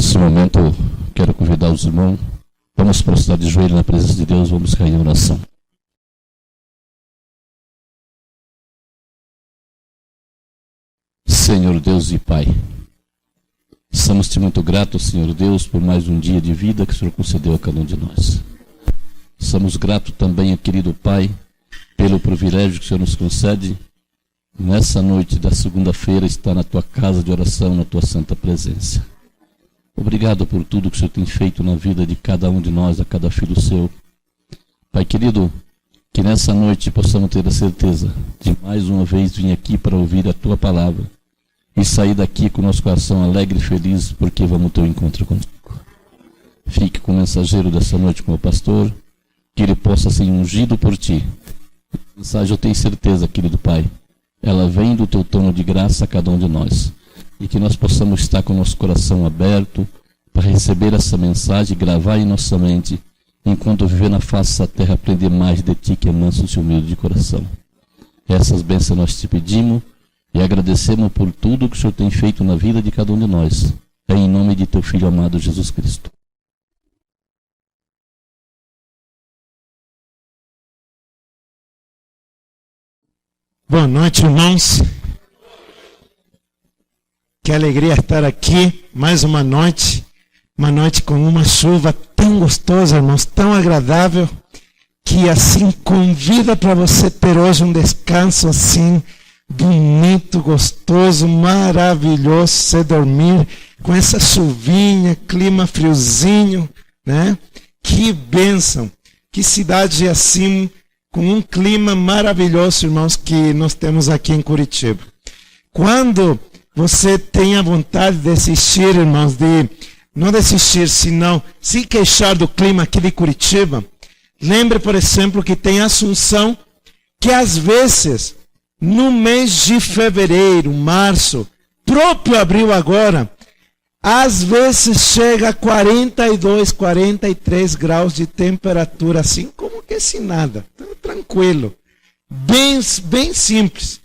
Nesse momento, quero convidar os irmãos, vamos prostrar de joelho na presença de Deus, vamos cair em oração. Senhor Deus e Pai, estamos-te muito gratos, Senhor Deus, por mais um dia de vida que o Senhor concedeu a cada um de nós. Somos gratos também, querido Pai, pelo privilégio que o Senhor nos concede, nessa noite da segunda-feira, estar na Tua casa de oração, na Tua santa presença. Obrigado por tudo que o Senhor tem feito na vida de cada um de nós, a cada filho seu. Pai querido, que nessa noite possamos ter a certeza de mais uma vez vir aqui para ouvir a Tua palavra e sair daqui com o nosso coração alegre e feliz, porque vamos ter um encontro contigo. Fique com o mensageiro dessa noite, com o pastor, que ele possa ser ungido por Ti. A mensagem, eu tenho certeza, querido Pai, ela vem do Teu trono de graça a cada um de nós. E que nós possamos estar com o nosso coração aberto para receber essa mensagem, gravar em nossa mente, enquanto viver na face da terra, aprender mais de Ti, que é manso e humilde de coração. Essas bênçãos nós te pedimos e agradecemos por tudo que o Senhor tem feito na vida de cada um de nós. É em nome de Teu Filho amado Jesus Cristo. Boa noite, irmãos. Que alegria estar aqui, mais uma noite com uma chuva tão gostosa, irmãos, tão agradável, que assim convida para você ter hoje um descanso assim, bonito, gostoso, maravilhoso, você dormir com essa chuvinha, clima friozinho, né? Que bênção, que cidade assim, com um clima maravilhoso, irmãos, que nós temos aqui em Curitiba. Quando você tem a vontade de assistir, irmãos, de não desistir, senão se queixar do clima aqui de Curitiba, lembre, por exemplo, que tem Assunção, que às vezes, no mês de fevereiro, março, próprio abril agora, às vezes chega a 42, 43 graus de temperatura, assim como que se nada, tranquilo, bem simples.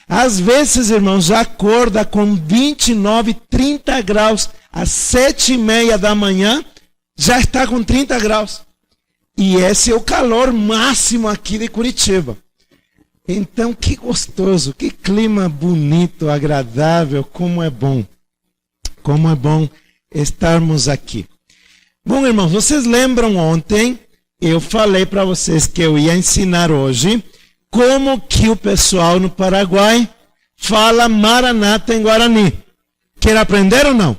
Às vezes, irmãos, já acorda com 29, 30 graus, às 7:30 da manhã, já está com 30 graus. E esse é o calor máximo aqui de Curitiba. Então, que gostoso, que clima bonito, agradável, como é bom estarmos aqui. Bom, irmãos, vocês lembram ontem, eu falei para vocês que eu ia ensinar hoje como que o pessoal no Paraguai fala Maranata em Guarani. Quer aprender ou não?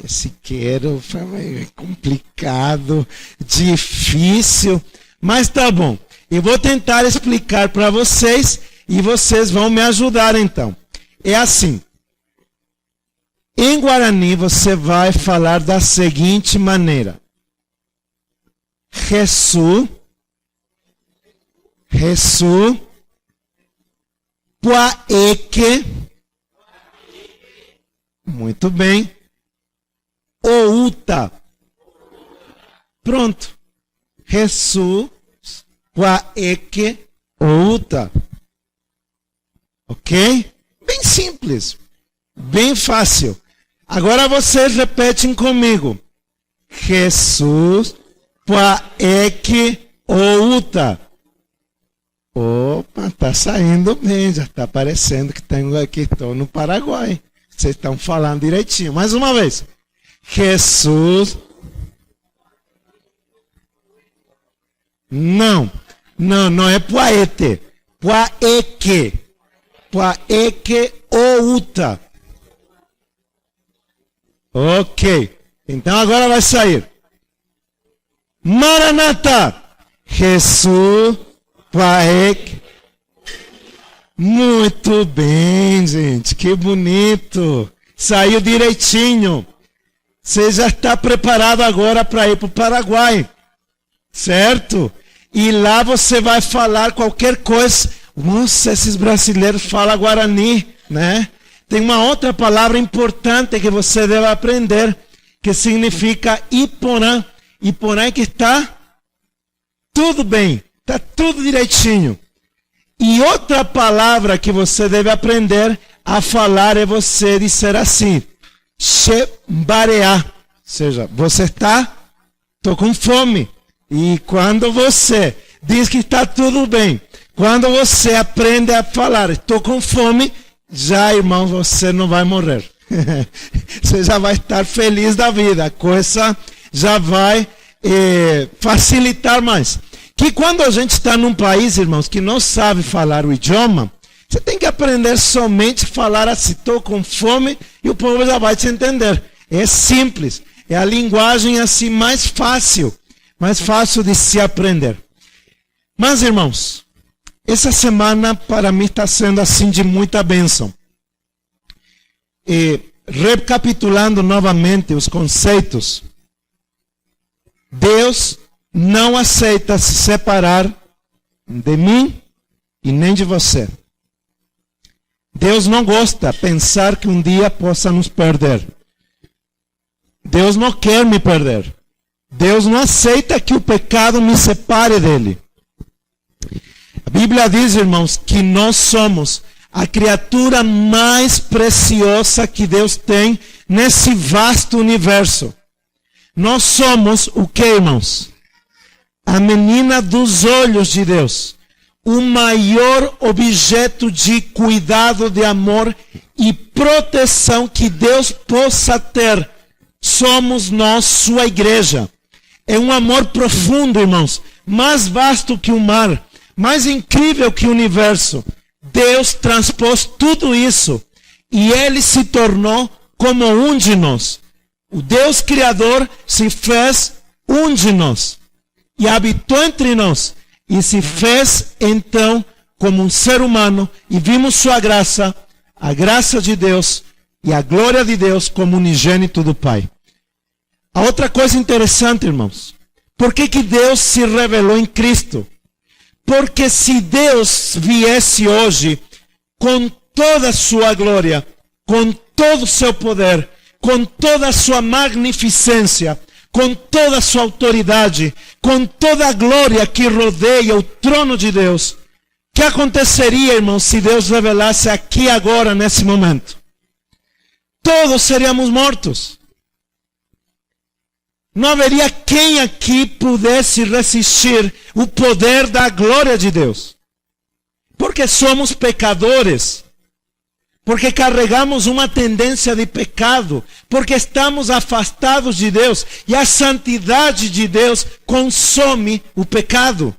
Se quero, é complicado, difícil, mas tá bom. Eu vou tentar explicar para vocês e vocês vão me ajudar então. É assim. Em Guarani você vai falar da seguinte maneira. Jesus, Puaeke, muito bem, Outa, pronto, Jesus, Puaeke, Outa, ok? Bem simples, bem fácil. Agora vocês repetem comigo, Jesus, Puaeke, Outa. Opa, tá saindo bem, já está parecendo que estou no Paraguai. Vocês estão falando direitinho. Mais uma vez. Jesus. Não é Puaete. Puaeke. Puaeke outa. Ok. Então agora vai sair. Maranata. Jesus. Puaeke. Muito bem, gente. Que bonito. Saiu direitinho. Você já está preparado agora para ir para o Paraguai. Certo? E lá você vai falar qualquer coisa. Nossa, esses brasileiros falam Guarani, né? Tem uma outra palavra importante que você deve aprender, que significa Iporã. Iporã é que está tudo bem. Está tudo direitinho. E outra palavra que você deve aprender a falar é você dizer assim. shebareá. Ou seja, você estou com fome. E quando você diz que está tudo bem, quando você aprende a falar, estou com fome, já, irmão, você não vai morrer. Você já vai estar feliz da vida. A coisa já vai facilitar mais. Que quando a gente está num país, irmãos, que não sabe falar o idioma, você tem que aprender somente a falar assim, estou com fome, e o povo já vai te entender. É simples. É a linguagem assim mais fácil de se aprender. Mas, irmãos, essa semana para mim está sendo assim de muita bênção. E, recapitulando novamente os conceitos, Deus não aceita se separar de mim e nem de você. Deus não gosta de pensar que um dia possa nos perder. Deus não quer me perder. Deus não aceita que o pecado me separe dele. A Bíblia diz, irmãos, que nós somos a criatura mais preciosa que Deus tem nesse vasto universo. Nós somos o que, irmãos? A menina dos olhos de Deus. O maior objeto de cuidado, de amor e proteção que Deus possa ter. Somos nós, sua igreja. É um amor profundo, irmãos. Mais vasto que o mar. Mais incrível que o universo. Deus transpôs tudo isso. E Ele se tornou como um de nós. O Deus Criador se fez um de nós. E habitou entre nós. E se fez, então, como um ser humano. E vimos sua graça, a graça de Deus e a glória de Deus como unigênito do Pai. A outra coisa interessante, irmãos. Por que Deus se revelou em Cristo? Porque se Deus viesse hoje com toda a sua glória, com todo o seu poder, com toda a sua magnificência, com toda a sua autoridade, com toda a glória que rodeia o trono de Deus, o que aconteceria, irmãos, se Deus revelasse aqui agora, nesse momento? Todos seríamos mortos. Não haveria quem aqui pudesse resistir o poder da glória de Deus. Porque somos pecadores. Porque carregamos uma tendência de pecado. Porque estamos afastados de Deus. E a santidade de Deus consome o pecado.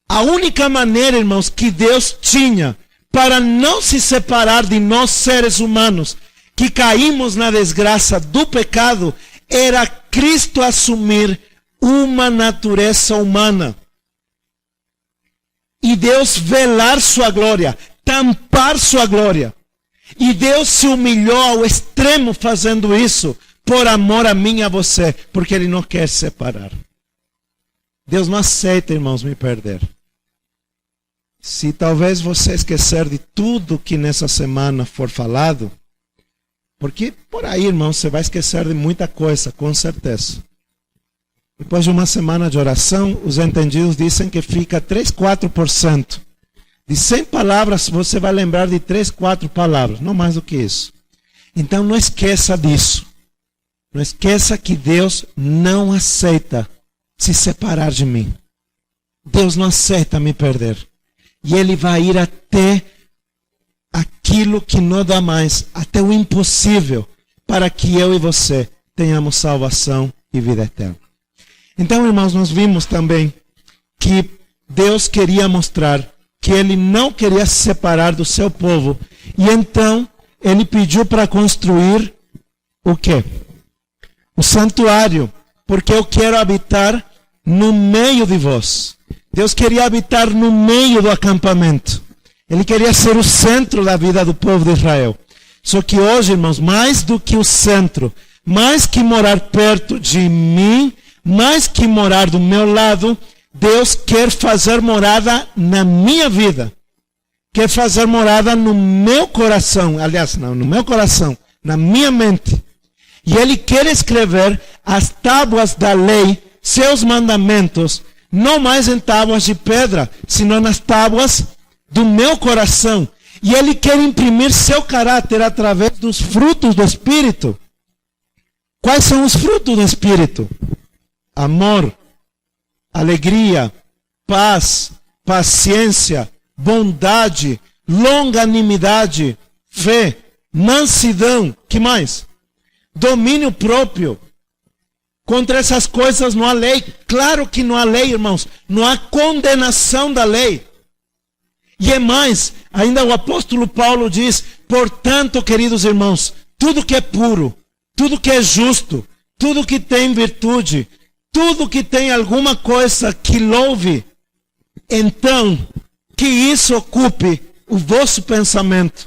A única maneira, irmãos, que Deus tinha para não se separar de nós seres humanos, que caímos na desgraça do pecado, era Cristo assumir uma natureza humana. E Deus velar sua glória, tampar sua glória. E Deus se humilhou ao extremo fazendo isso, por amor a mim e a você, porque Ele não quer separar. Deus não aceita, irmãos, me perder. Se talvez você esquecer de tudo que nessa semana for falado, porque por aí, irmão, você vai esquecer de muita coisa, com certeza. Depois de uma semana de oração, os entendidos dizem que fica 3, 4%. De 100 palavras, você vai lembrar de 3, 4 palavras, não mais do que isso. Então não esqueça disso. Não esqueça que Deus não aceita se separar de mim. Deus não aceita me perder. E Ele vai ir até aquilo que não dá mais, até o impossível, para que eu e você tenhamos salvação e vida eterna. Então, irmãos, nós vimos também que Deus queria mostrar que Ele não queria se separar do seu povo. E então, Ele pediu para construir o quê? O santuário, porque eu quero habitar no meio de vós. Deus queria habitar no meio do acampamento. Ele queria ser o centro da vida do povo de Israel. Só que hoje, irmãos, mais do que o centro, mais que morar perto de mim, mais que morar do meu lado, Deus quer fazer morada na minha vida. Quer fazer morada no meu coração. Aliás, não no meu coração, na minha mente. E Ele quer escrever as tábuas da lei, seus mandamentos, não mais em tábuas de pedra, senão nas tábuas do meu coração. E Ele quer imprimir seu caráter através dos frutos do Espírito. Quais são os frutos do Espírito? Amor, alegria, paz, paciência, bondade, longanimidade, fé, mansidão, que mais? Domínio próprio. Contra essas coisas não há lei. Claro que não há lei, irmãos. Não há condenação da lei. E é mais, ainda o apóstolo Paulo diz: portanto, queridos irmãos, tudo que é puro, tudo que é justo, tudo que tem virtude, tudo que tem alguma coisa que louve, então, que isso ocupe o vosso pensamento.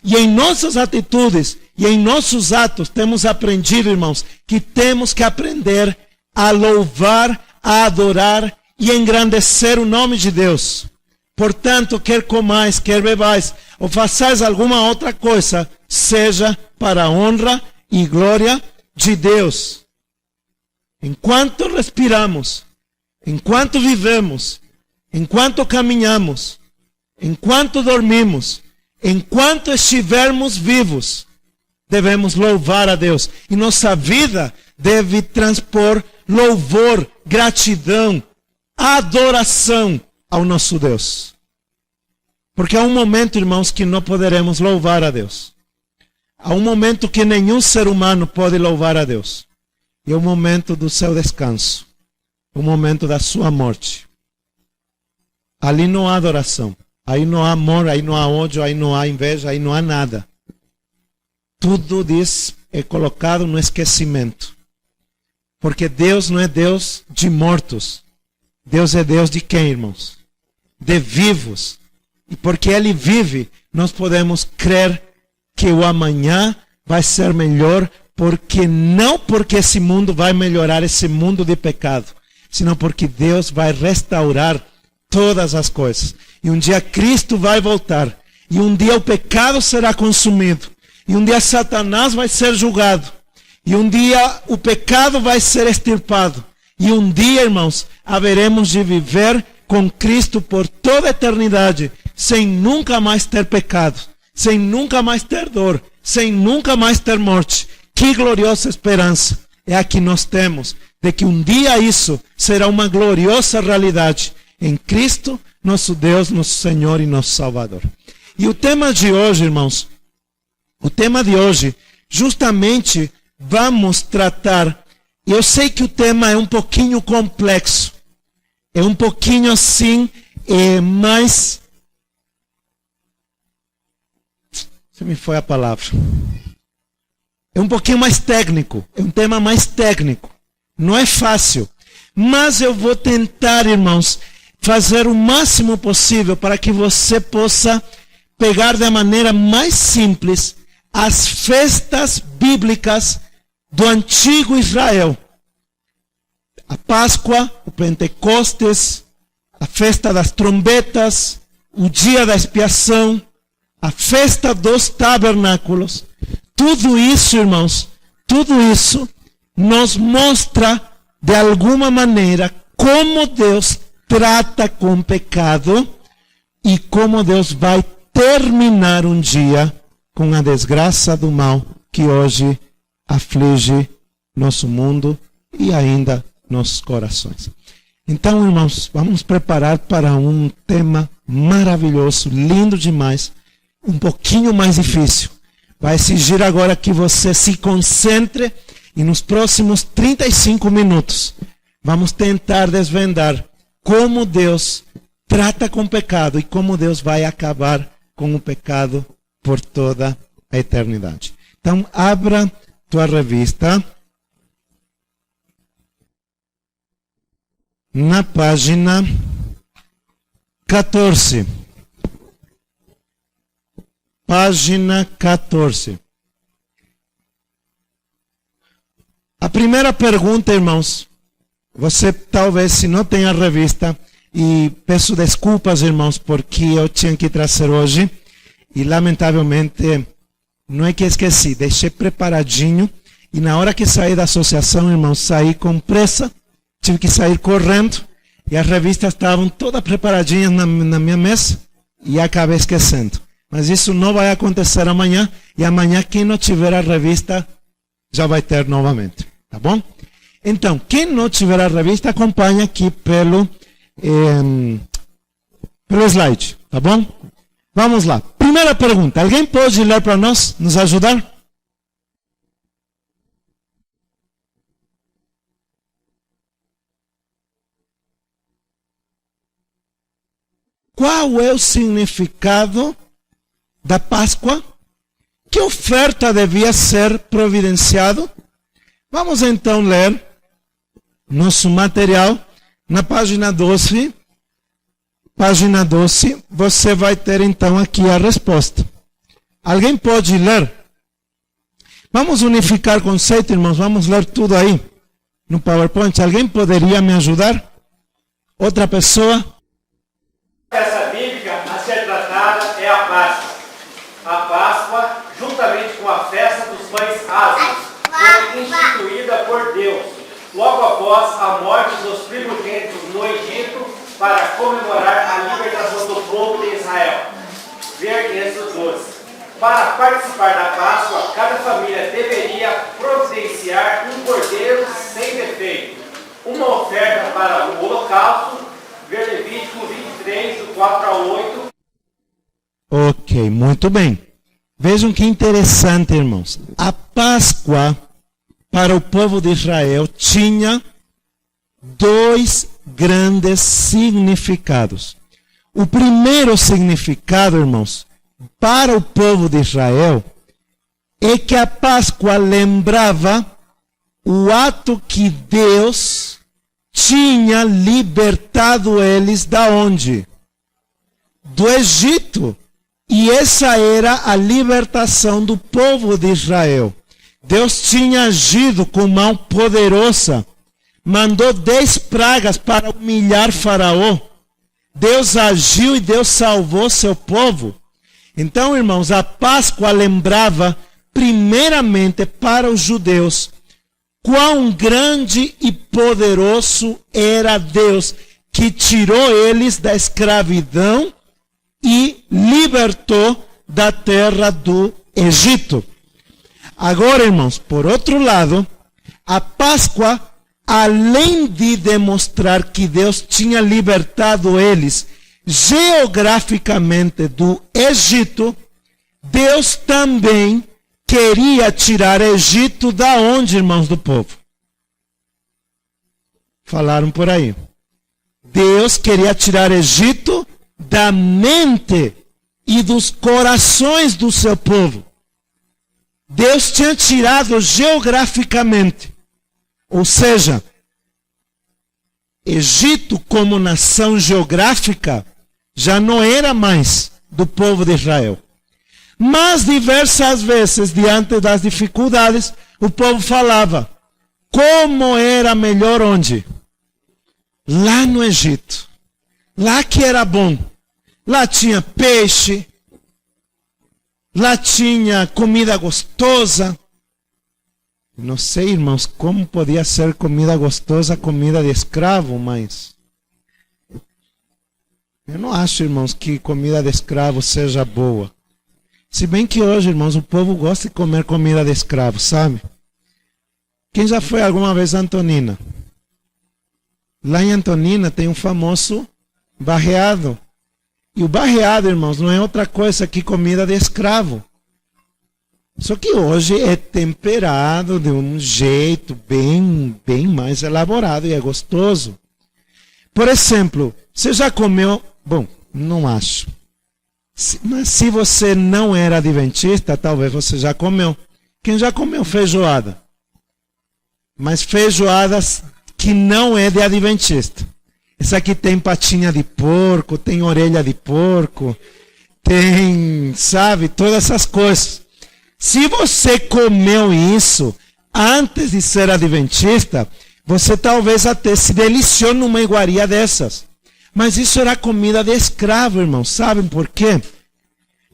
E em nossas atitudes e em nossos atos temos aprendido, irmãos, que temos que aprender a louvar, a adorar e engrandecer o nome de Deus. Portanto, quer comais, quer bebais, ou façais alguma outra coisa, seja para a honra e glória de Deus. Enquanto respiramos, enquanto vivemos, enquanto caminhamos, enquanto dormimos, enquanto estivermos vivos, devemos louvar a Deus. E nossa vida deve transpor louvor, gratidão, adoração ao nosso Deus. Porque há um momento, irmãos, que não poderemos louvar a Deus. Há um momento que nenhum ser humano pode louvar a Deus. E é o momento do seu descanso. O momento da sua morte. Ali não há adoração. Aí não há amor, aí não há ódio, aí não há inveja, aí não há nada. Tudo é colocado no esquecimento. Porque Deus não é Deus de mortos. Deus é Deus de quem, irmãos? De vivos. E porque Ele vive, nós podemos crer que o amanhã vai ser melhor, porque não porque esse mundo vai melhorar, esse mundo de pecado, senão porque Deus vai restaurar todas as coisas. E um dia Cristo vai voltar. E um dia o pecado será consumido. E um dia Satanás vai ser julgado. E um dia o pecado vai ser extirpado. E um dia, irmãos, haveremos de viver com Cristo por toda a eternidade, sem nunca mais ter pecado, sem nunca mais ter dor, sem nunca mais ter morte. Que gloriosa esperança é a que nós temos, de que um dia isso será uma gloriosa realidade em Cristo, nosso Deus, nosso Senhor e nosso Salvador. E o tema de hoje, irmãos, o tema de hoje, justamente vamos tratar. Eu sei que o tema é um pouquinho complexo, é um pouquinho assim, mais... Se me foi a palavra. É um pouquinho mais técnico, é um tema mais técnico. Não é fácil, mas eu vou tentar, irmãos, fazer o máximo possível para que você possa pegar da maneira mais simples as festas bíblicas do antigo Israel. A Páscoa, o Pentecostes, a festa das trombetas, o dia da expiação, a festa dos tabernáculos. Tudo isso, irmãos, tudo isso nos mostra de alguma maneira como Deus trata com o pecado e como Deus vai terminar um dia com a desgraça do mal que hoje aflige nosso mundo e ainda nossos corações. Então, irmãos, vamos preparar para um tema maravilhoso, lindo demais, um pouquinho mais difícil. Vai exigir agora que você se concentre e nos próximos 35 minutos vamos tentar desvendar como Deus trata com o pecado e como Deus vai acabar com o pecado por toda a eternidade. Então, abra tua revista na página 14. Página 14. A primeira pergunta, irmãos, você talvez, se não tem a revista, e peço desculpas, irmãos, porque eu tinha que trazer hoje, e lamentavelmente, não é que esqueci, deixei preparadinho, e na hora que saí da associação, irmãos, saí com pressa, tive que sair correndo, e as revistas estavam todas preparadinhas na minha mesa, e acabei esquecendo. Mas isso não vai acontecer amanhã. E amanhã, quem não tiver a revista, já vai ter novamente. Tá bom? Então, quem não tiver a revista, acompanha aqui pelo slide. Tá bom? Vamos lá. Primeira pergunta. Alguém pode ler para nós? Nos ajudar? Qual é o significado da Páscoa? Que oferta devia ser providenciado? Vamos então ler nosso material na página 12. Página 12, você vai ter então aqui a resposta. Alguém pode ler? Vamos unificar conceito, irmãos. Vamos ler tudo aí no PowerPoint. Alguém poderia me ajudar? Outra pessoa? Essa bíblica a ser tratada é a Páscoa. A Páscoa, juntamente com a festa dos pães asmos, foi instituída por Deus, logo após a morte dos primogênitos no Egito, para comemorar a libertação do povo de Israel. Ver Êxodo 12. Para participar da Páscoa, cada família deveria providenciar um cordeiro sem defeito, uma oferta para o holocausto. Ver Levítico 23, do 4 ao 8. Ok, muito bem. Vejam que interessante, irmãos. A Páscoa para o povo de Israel tinha dois grandes significados. O primeiro significado, irmãos, para o povo de Israel, é que a Páscoa lembrava o ato que Deus tinha libertado eles da onde? Do Egito. E essa era a libertação do povo de Israel. Deus tinha agido com mão poderosa. Mandou 10 pragas para humilhar Faraó. Deus agiu e Deus salvou seu povo. Então, irmãos, a Páscoa lembrava primeiramente para os judeus quão grande e poderoso era Deus, que tirou eles da escravidão e libertou da terra do Egito. Agora, irmãos, por outro lado, a Páscoa, além de demonstrar que Deus tinha libertado eles geograficamente do Egito, Deus também queria tirar Egito da onde, irmãos do povo? Falaram por aí. Deus queria tirar Egito da mente e dos corações do seu povo. Deus tinha tirado geograficamente. Ou seja, Egito como nação geográfica já não era mais do povo de Israel. Mas diversas vezes, diante das dificuldades, o povo falava, como era melhor onde? Lá no Egito. Lá que era bom. Lá tinha peixe. Lá tinha comida gostosa. Não sei, irmãos, como podia ser comida gostosa, comida de escravo, mas eu não acho, irmãos, que comida de escravo seja boa. Se bem que hoje, irmãos, o povo gosta de comer comida de escravo, sabe? Quem já foi alguma vez a Antonina? Lá em Antonina tem um famoso barreado. E o barreado, irmãos, não é outra coisa que comida de escravo. Só que hoje é temperado de um jeito bem mais elaborado e é gostoso. Por exemplo, você já comeu... Bom, não acho. Mas se você não era adventista, talvez você já comeu. Quem já comeu feijoada? Mas feijoadas que não é de adventista. Essa aqui tem patinha de porco, tem orelha de porco, tem, sabe, todas essas coisas. Se você comeu isso antes de ser adventista, você talvez até se deliciou numa iguaria dessas. Mas isso era comida de escravo, irmão. Sabem por quê?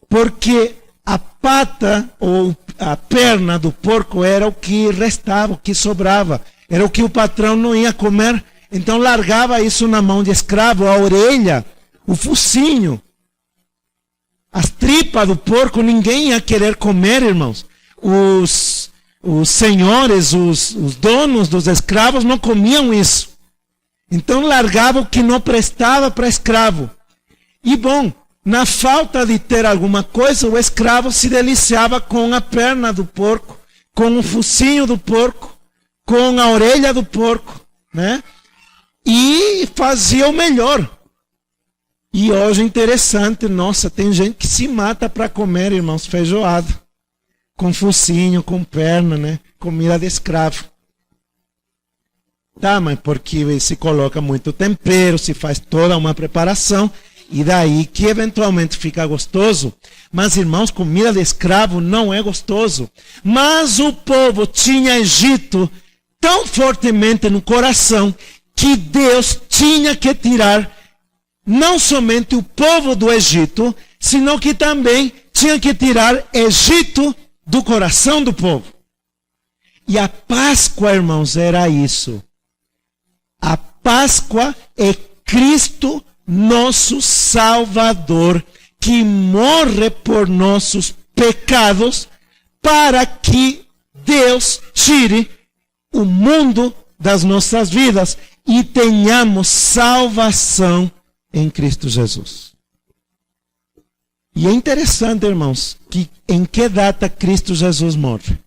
Porque a pata ou a perna do porco era o que restava, o que sobrava. Era o que o patrão não ia comer. Então largava isso na mão de escravo, a orelha, o focinho. as tripas do porco, ninguém ia querer comer, irmãos. Os senhores, os donos dos escravos não comiam isso. Então largavam o que não prestava para escravo. E bom, na falta de ter alguma coisa, o escravo se deliciava com a perna do porco, com o focinho do porco, com a orelha do porco, né? E fazia o melhor. E hoje interessante, nossa, tem gente que se mata para comer, irmãos, feijoada. Com focinho, com perna, né? Comida de escravo. Tá, mas porque se coloca muito tempero, se faz toda uma preparação, e daí que eventualmente fica gostoso. Mas, irmãos, comida de escravo não é gostoso. Mas o povo tinha Egito tão fortemente no coração que Deus tinha que tirar não somente o povo do Egito, sino que também tinha que tirar Egito do coração do povo. E a Páscoa, irmãos, era isso. A Páscoa é Cristo, nosso Salvador, que morre por nossos pecados para que Deus tire o mundo das nossas vidas e tenhamos salvação em Cristo Jesus. E é interessante, irmãos, que em que data Cristo Jesus morre?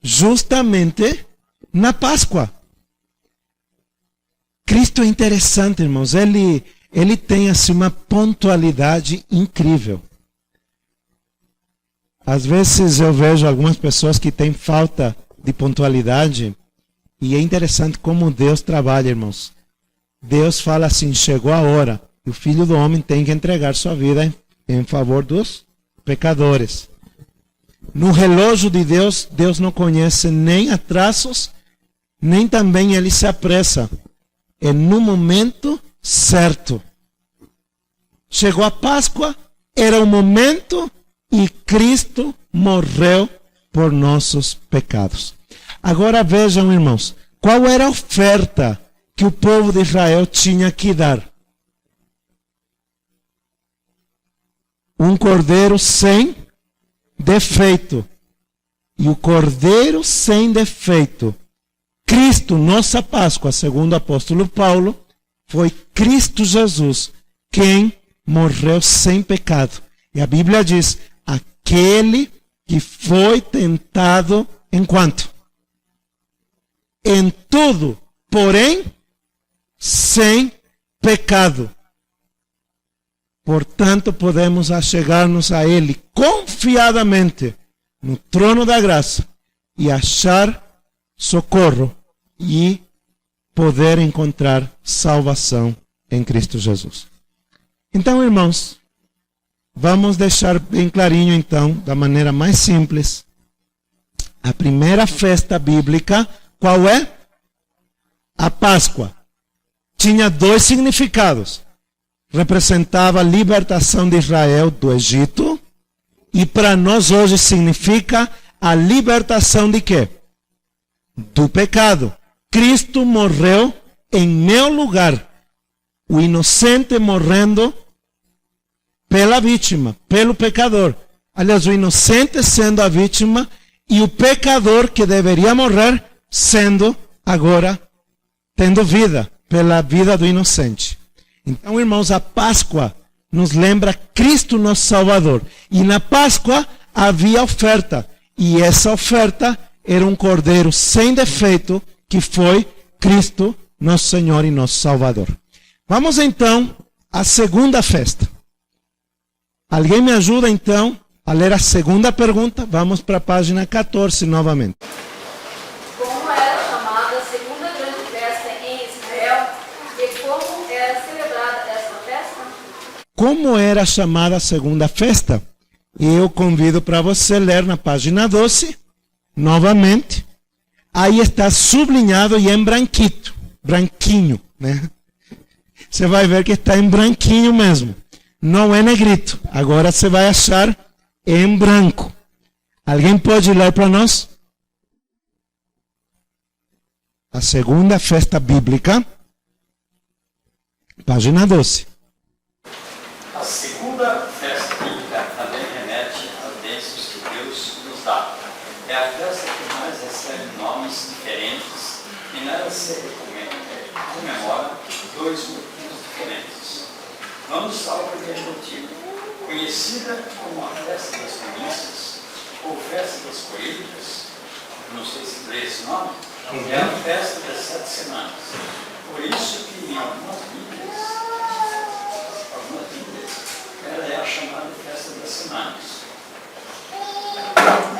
Justamente na Páscoa. Cristo é interessante, irmãos. Ele tem assim uma pontualidade incrível. Às vezes eu vejo algumas pessoas que têm falta de pontualidade e é interessante como Deus trabalha, irmãos. Deus fala assim, chegou a hora. E o Filho do Homem tem que entregar sua vida em favor dos pecadores. No relógio de Deus, Deus não conhece nem atrasos, nem também ele se apressa. É no momento certo. Chegou a Páscoa, era o momento e Cristo morreu por nossos pecados. Agora vejam, irmãos, qual era a oferta que o povo de Israel tinha que dar? Um cordeiro sem defeito. E o cordeiro sem defeito, Cristo, nossa Páscoa, segundo o apóstolo Paulo, foi Cristo Jesus quem morreu sem pecado. E a Bíblia diz, aquele que foi tentado em quanto? Em tudo, porém, sem pecado. Portanto, podemos achegar-nos a Ele confiadamente no trono da graça e achar socorro e poder encontrar salvação em Cristo Jesus. Então, irmãos, vamos deixar bem clarinho, então, da maneira mais simples, a primeira festa bíblica, qual é? A Páscoa. Tinha dois significados. Representava a libertação de Israel do Egito e para nós hoje significa a libertação de quê? Do pecado. Cristo morreu em meu lugar. O inocente morrendo pela vítima, pelo pecador. Aliás, o inocente sendo a vítima e o pecador que deveria morrer sendo agora tendo vida pela vida do inocente. Então, irmãos, a Páscoa nos lembra Cristo nosso Salvador. E na Páscoa havia oferta. E essa oferta era um cordeiro sem defeito, que foi Cristo, nosso Senhor e nosso Salvador. Vamos então à segunda festa. Alguém me ajuda então a ler a segunda pergunta? Vamos para a página 14 novamente. Como era chamada a segunda grande festa em Israel e como era celebrada essa festa? Como era chamada a segunda festa? Eu convido para você ler na página 12, novamente. Aí está sublinhado e em branquinho, né? Você vai ver que está em branquinho mesmo. Não é negrito. Agora você vai achar em branco. Alguém pode ler para nós? A segunda festa bíblica, página 12. A segunda estudar. É a festa que mais recebe nomes diferentes e nela se comemora dois motivos diferentes. Vamos ao primeiro motivo. Conhecida como a festa das primícias ou festa das colheitas, não sei se lê esse nome, é a festa das 7 semanas. Por isso que em algumas Bíblias, ela é a chamada festa das semanas.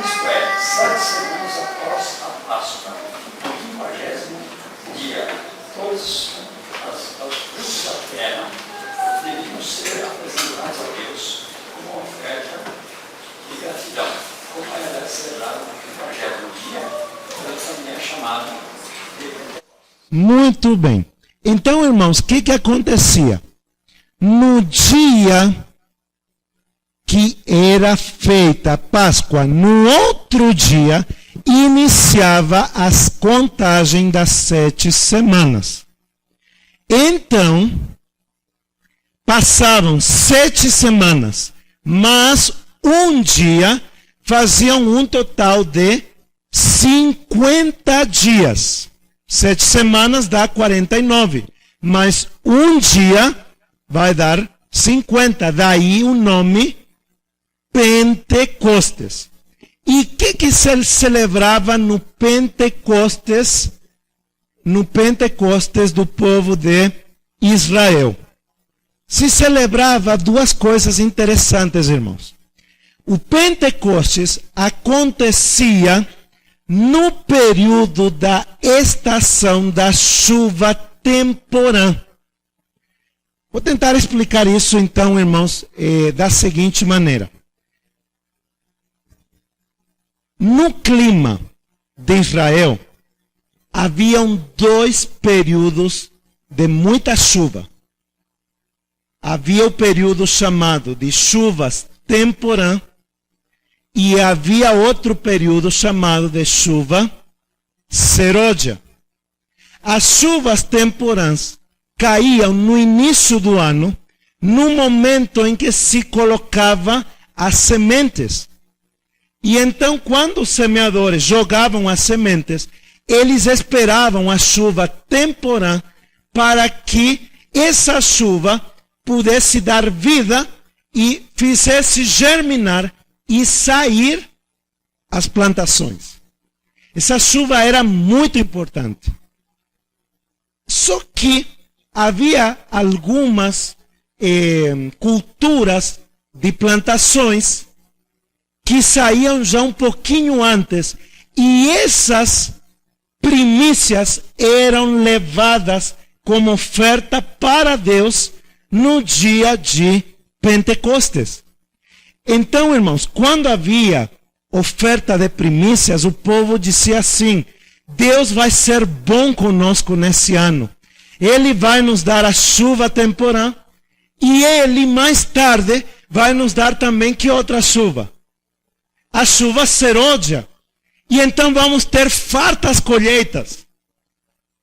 Isto é, 7 semanas após a Páscoa, no 50º dia, todos os frutos da terra deviam ser apresentados a Deus como oferta de gratidão. Como era celebrado no 50º dia, ela também é chamada de Pentecostes. Muito bem. Então, irmãos, o que acontecia? No dia que era feita a Páscoa, no outro dia, iniciava as contagens das 7 semanas. Então, passavam 7 semanas, mas um dia faziam um total de 50 dias. 7 semanas dá 49, mas um dia vai dar 50. Daí o nome Pentecostes. E o que se celebrava no Pentecostes do povo de Israel? Se celebrava duas coisas interessantes, irmãos. O Pentecostes acontecia no período da estação da chuva temporã. Vou tentar explicar isso então, irmãos, da seguinte maneira. No clima de Israel, haviam 2 períodos de muita chuva. Havia o período chamado de chuvas temporã e havia outro período chamado de chuva serôdia. As chuvas temporãs caíam no início do ano, no momento em que se colocava as sementes. E então, quando os semeadores jogavam as sementes, eles esperavam a chuva temporã para que essa chuva pudesse dar vida e fizesse germinar e sair as plantações. Essa chuva era muito importante. Só que havia algumas culturas de plantações que saíam já um pouquinho antes, e essas primícias eram levadas como oferta para Deus no dia de Pentecostes. Então, irmãos, quando havia oferta de primícias, o povo dizia assim: Deus vai ser bom conosco nesse ano. Ele vai nos dar a chuva temporã e Ele mais tarde vai nos dar também que outra chuva? A chuva serôdia. E então vamos ter fartas colheitas.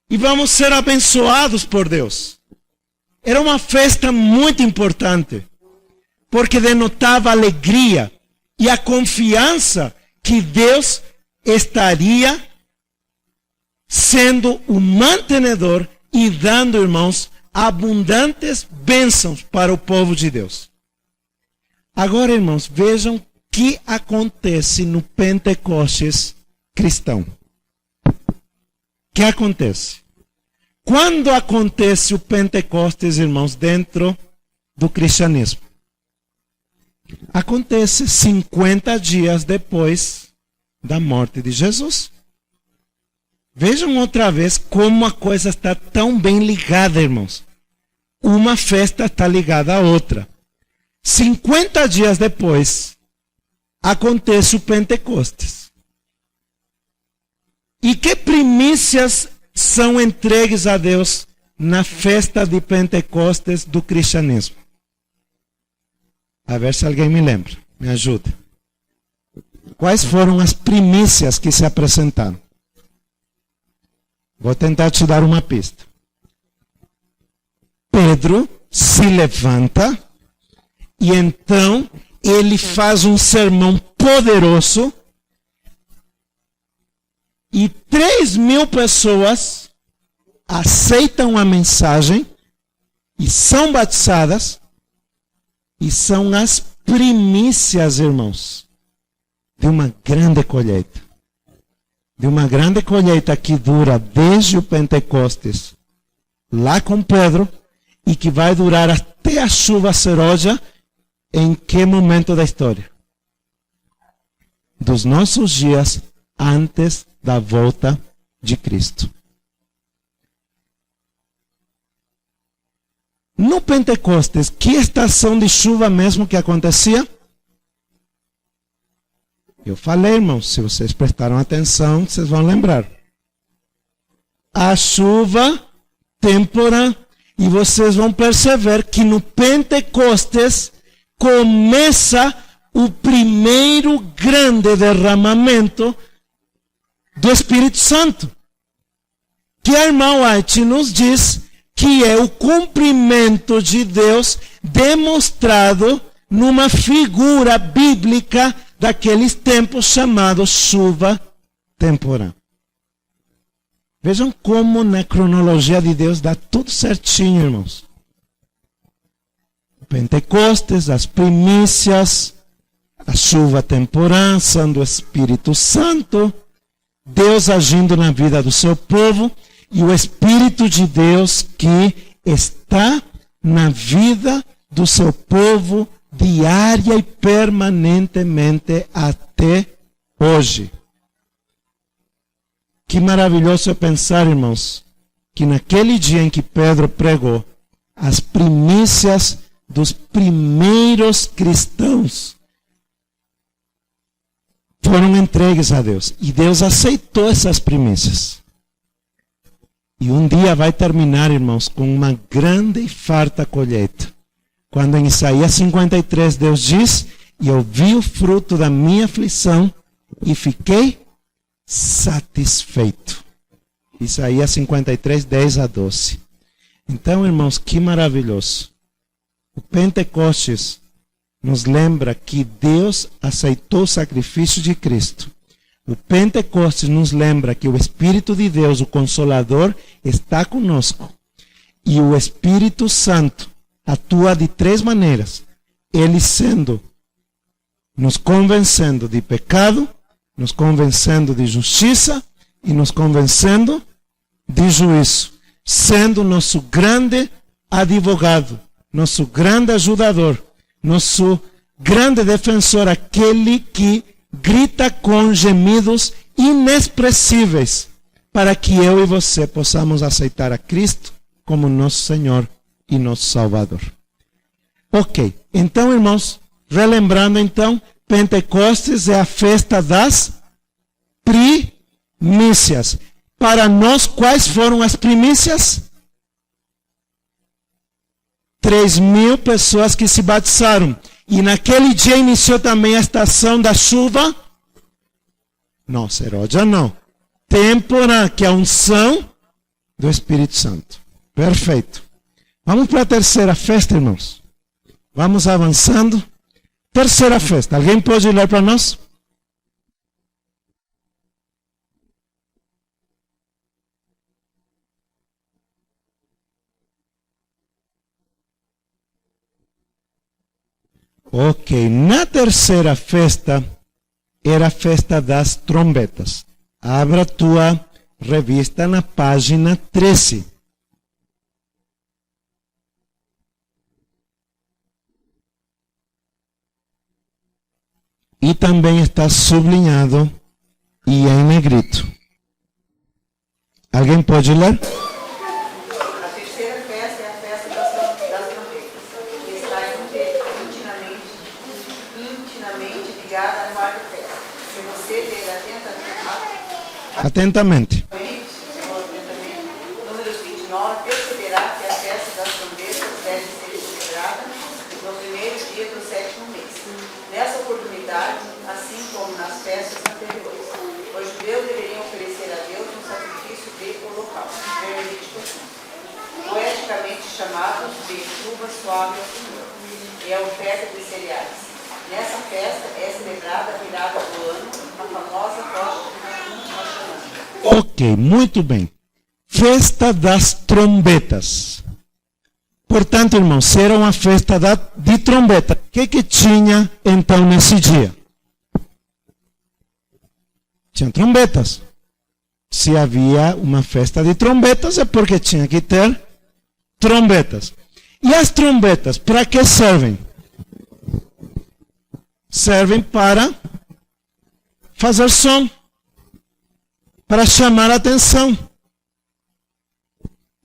E vamos ser abençoados por Deus. Era uma festa muito importante, porque denotava alegria e a confiança que Deus estaria sendo o mantenedor e dando, irmãos, abundantes bênçãos para o povo de Deus. Agora, irmãos, vejam o que acontece no Pentecostes cristão. O que acontece? Quando acontece o Pentecostes, irmãos, dentro do cristianismo? Acontece 50 dias depois da morte de Jesus. Vejam outra vez como a coisa está tão bem ligada, irmãos. Uma festa está ligada à outra. 50 dias depois, acontece o Pentecostes. E que primícias são entregues a Deus na festa de Pentecostes do cristianismo? A ver se alguém me lembra, me ajuda. Quais foram as primícias que se apresentaram? Vou tentar te dar uma pista. Pedro se levanta e então ele faz um sermão poderoso E 3.000 pessoas aceitam a mensagem e são batizadas, e são as primícias, irmãos, de uma grande colheita. De uma grande colheita que dura desde o Pentecostes, lá com Pedro, e que vai durar até a chuva serôdia, em que momento da história? Dos nossos dias antes da volta de Cristo. No Pentecostes, que estação de chuva mesmo que acontecia? Eu falei, irmãos, se vocês prestaram atenção, vocês vão lembrar. A chuva temporã, e vocês vão perceber que no Pentecostes começa o primeiro grande derramamento do Espírito Santo. Que a irmã White nos diz que é o cumprimento de Deus demonstrado numa figura bíblica daqueles tempos chamado chuva temporã. Vejam como na cronologia de Deus dá tudo certinho, irmãos. Pentecostes, as primícias, a chuva temporã, sendo o Espírito Santo, Deus agindo na vida do seu povo, e o Espírito de Deus que está na vida do seu povo diária e permanentemente até hoje. Que maravilhoso é pensar, irmãos, que naquele dia em que Pedro pregou, as primícias dos primeiros cristãos foram entregues a Deus. E Deus aceitou essas primícias. E um dia vai terminar, irmãos, com uma grande e farta colheita. Quando em Isaías 53 Deus diz: e eu vi o fruto da minha aflição e fiquei satisfeito. Isaías 53, 10 a 12. Então, irmãos, que maravilhoso. O Pentecostes nos lembra que Deus aceitou o sacrifício de Cristo. O Pentecostes nos lembra que o Espírito de Deus, o Consolador, está conosco. E o Espírito Santo atua de 3 maneiras. Ele nos convencendo de pecado, nos convencendo de justiça e nos convencendo de juízo. Sendo nosso grande advogado, nosso grande ajudador, nosso grande defensor, aquele que grita com gemidos inexpressíveis para que eu e você possamos aceitar a Cristo como nosso Senhor e nosso Salvador. Ok, então, irmãos, relembrando então, Pentecostes é a festa das primícias. Para nós, quais foram as primícias? 3.000 pessoas que se batizaram. E naquele dia iniciou também a estação da chuva. Não, serôdia não. Temporã, que é a unção do Espírito Santo. Perfeito. Vamos para a terceira festa, irmãos. Vamos avançando. Terceira festa. Alguém pode ler para nós? Ok, na terceira festa era a festa das trombetas. Abra tua revista na página 13. E também está sublinhado e em negrito. Alguém pode ler? Atentamente. Números 29, perceberá que a festa das trombetas deve ser celebrada no primeiro dia do 7º mês. Nessa oportunidade, assim como nas festas anteriores, os judeus deveriam oferecer a Deus um sacrifício de holocausto, poeticamente chamado de chuva suave ao Senhor, e a oferta de cereais. Nessa festa é celebrada a virada do ano, a famosa tocha de Rosh Hashanah. Ok, muito bem. Festa das trombetas. Portanto, irmãos, se era uma festa de trombeta, o que tinha então nesse dia? Tinha trombetas. Se havia uma festa de trombetas, é porque tinha que ter trombetas. E as trombetas, para que servem? Servem para fazer som, para chamar a atenção.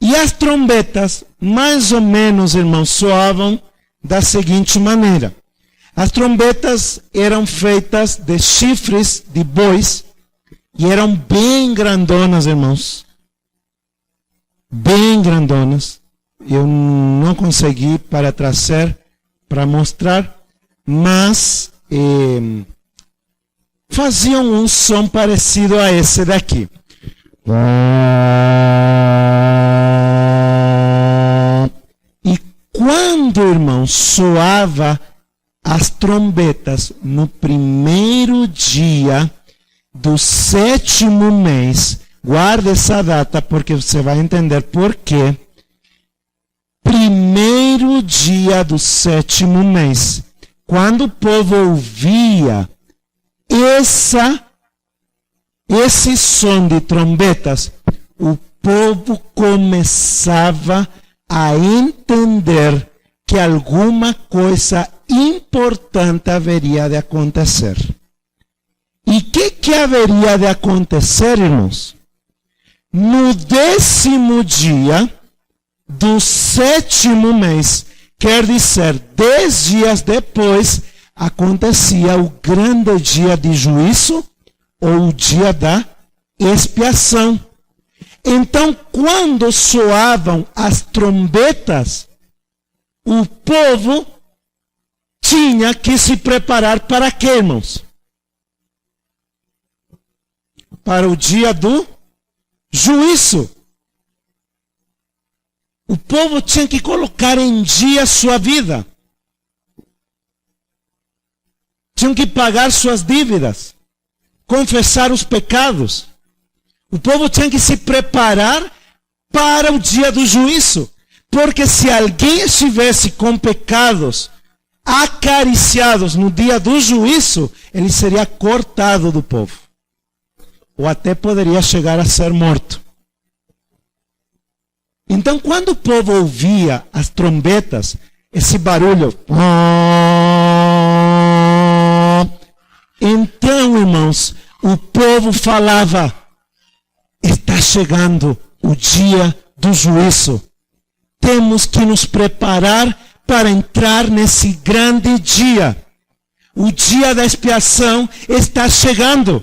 E as trombetas, mais ou menos, irmãos, soavam da seguinte maneira. As trombetas eram feitas de chifres de bois e eram bem grandonas, irmãos. Bem grandonas. Eu não consegui para trazer, para mostrar, mas faziam um som parecido a esse daqui. E quando, irmãos, soava as trombetas no primeiro dia do 7º mês, guarde essa data porque você vai entender por quê. Primeiro dia do 7º mês, quando o povo ouvia esse som de trombetas, o povo começava a entender que alguma coisa importante haveria de acontecer. E o que haveria de acontecer, irmãos? No 10º dia do 7º mês, quer dizer, 10 dias depois, acontecia o grande dia de juízo, ou o dia da expiação. Então, quando soavam as trombetas, o povo tinha que se preparar para quê, irmãos? Para o dia do juízo. O povo tinha que colocar em dia sua vida. Tinham que pagar suas dívidas, confessar os pecados. O povo tinha que se preparar para o dia do juízo. Porque se alguém estivesse com pecados acariciados no dia do juízo, ele seria cortado do povo. Ou até poderia chegar a ser morto. Então, quando o povo ouvia as trombetas, esse barulho, então, irmãos, o povo falava: está chegando o dia do juízo. Temos que nos preparar para entrar nesse grande dia. O dia da expiação está chegando.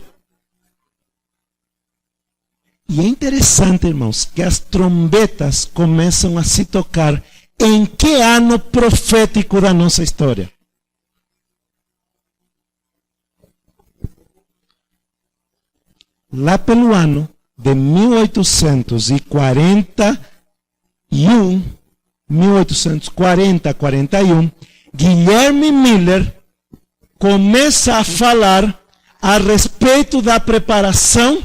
E é interessante, irmãos, que as trombetas começam a se tocar em que ano profético da nossa história? Lá pelo ano de 1840-41, Guilherme Miller começa a falar a respeito da preparação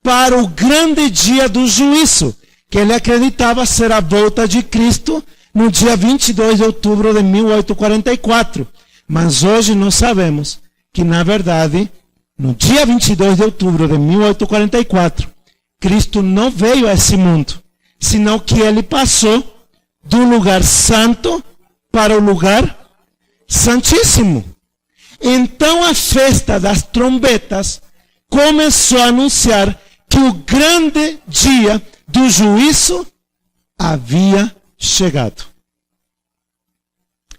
para o grande dia do juízo, que ele acreditava ser a volta de Cristo no dia 22 de outubro de 1844. Mas hoje nós sabemos que, na verdade, no dia 22 de outubro de 1844, Cristo não veio a esse mundo, senão que ele passou do lugar santo para o lugar santíssimo. Então a festa das trombetas começou a anunciar que o grande dia do juízo havia chegado.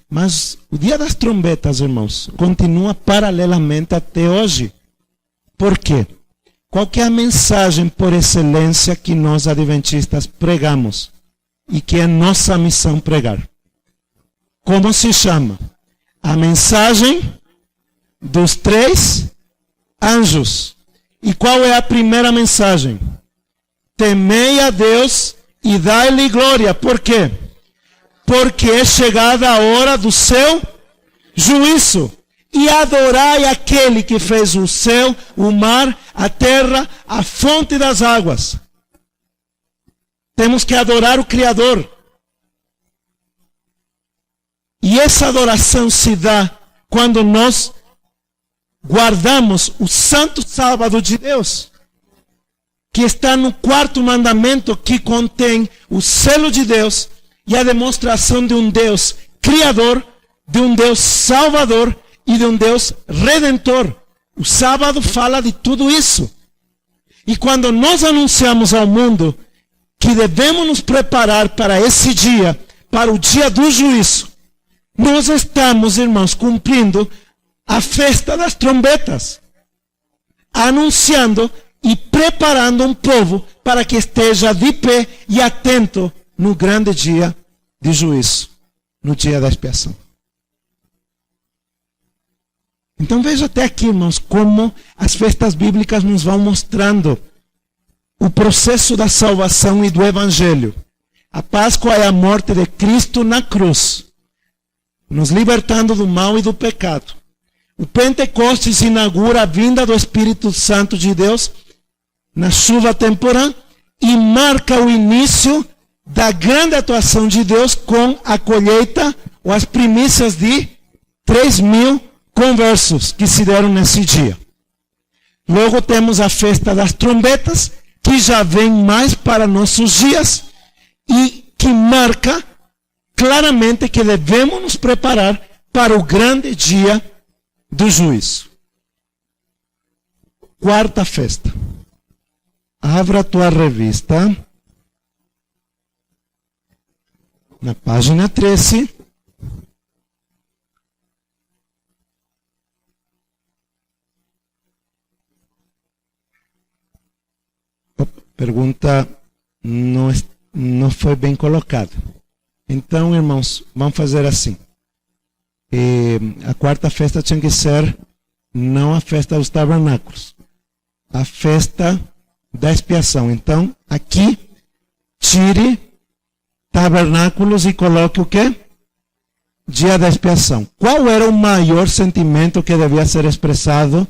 Mas o dia das trombetas, irmãos, continua paralelamente até hoje. Por quê? Qual que é a mensagem por excelência que nós adventistas pregamos? E que é nossa missão pregar? Como se chama? A mensagem dos 3 anjos. E qual é a primeira mensagem? Temei a Deus e dai-lhe glória. Por quê? Porque é chegada a hora do seu juízo. e adorai aquele que fez o céu, o mar, a terra, a fonte das águas. Temos que adorar o Criador. E essa adoração se dá quando nós guardamos o santo sábado de Deus, que está no 4º mandamento, que contém o selo de Deus e a demonstração de um Deus criador, de um Deus salvador e de um Deus redentor. O sábado fala de tudo isso. E quando nós anunciamos ao mundo que devemos nos preparar para esse dia, para o dia do juízo, nós estamos, irmãos, cumprindo a festa das trombetas, anunciando e preparando um povo para que esteja de pé e atento no grande dia de juízo, no dia da expiação. Então veja até aqui, irmãos, como as festas bíblicas nos vão mostrando o processo da salvação e do evangelho. A Páscoa é a morte de Cristo na cruz, nos libertando do mal e do pecado. O Pentecostes inaugura a vinda do Espírito Santo de Deus na chuva temporã e marca o início da grande atuação de Deus com a colheita ou as primícias de 3.000 conversos que se deram nesse dia. Logo temos a festa das trombetas, que já vem mais para nossos dias e que marca claramente que devemos nos preparar para o grande dia do juízo. 4ª festa. Abra a tua revista na página 13. Pergunta não foi bem colocada. Então, irmãos, vamos fazer assim. A 4ª festa tinha que ser não a festa dos tabernáculos, a festa da expiação. Então, aqui, tire tabernáculos e coloque o quê? Dia da expiação. Qual era o maior sentimento que devia ser expressado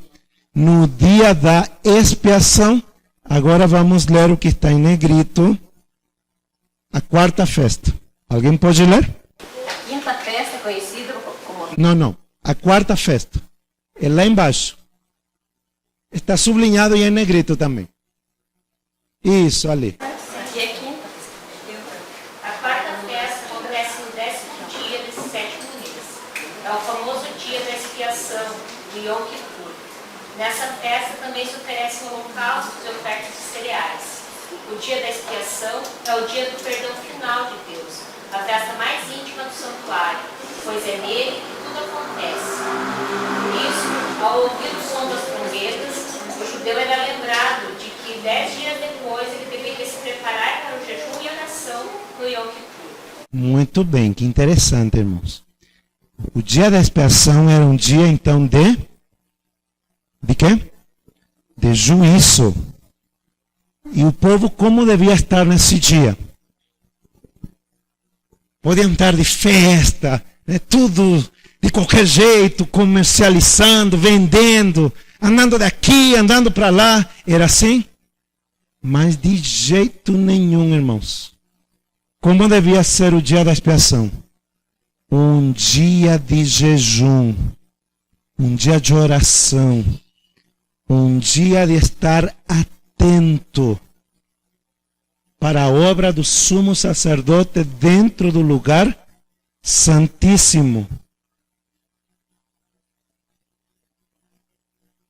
no dia da expiação? Agora vamos ler o que está em negrito. A 4ª festa. Alguém pode ler? Quinta festa, conhecida como... Não. A 4ª festa. É lá embaixo. Está sublinhado e em negrito também. Isso, ali. Aqui é quinta. A 4ª festa acontece no 10º dia desse 7º mês. É o famoso dia da expiação, de Yom Kippur. Nessa festa também se oferecem holocaustos e ofertas de cereais. O dia da expiação é o dia do perdão final de Deus, a festa mais íntima do santuário, pois é nele que tudo acontece. Por isso, ao ouvir o som das trombetas, o judeu era lembrado de que 10 dias depois ele deveria se preparar para o jejum e oração no Yom Kippur. Muito bem, que interessante, irmãos. O dia da expiação era um dia, então, de quê? De juízo. E o povo como devia estar nesse dia? Podiam estar de festa, né? Tudo de qualquer jeito, comercializando, vendendo, andando daqui, andando para lá. Era assim? Mas de jeito nenhum, irmãos. Como devia ser o dia da expiação? Um dia de jejum, um dia de oração, um dia de estar atento para a obra do sumo sacerdote dentro do lugar santíssimo.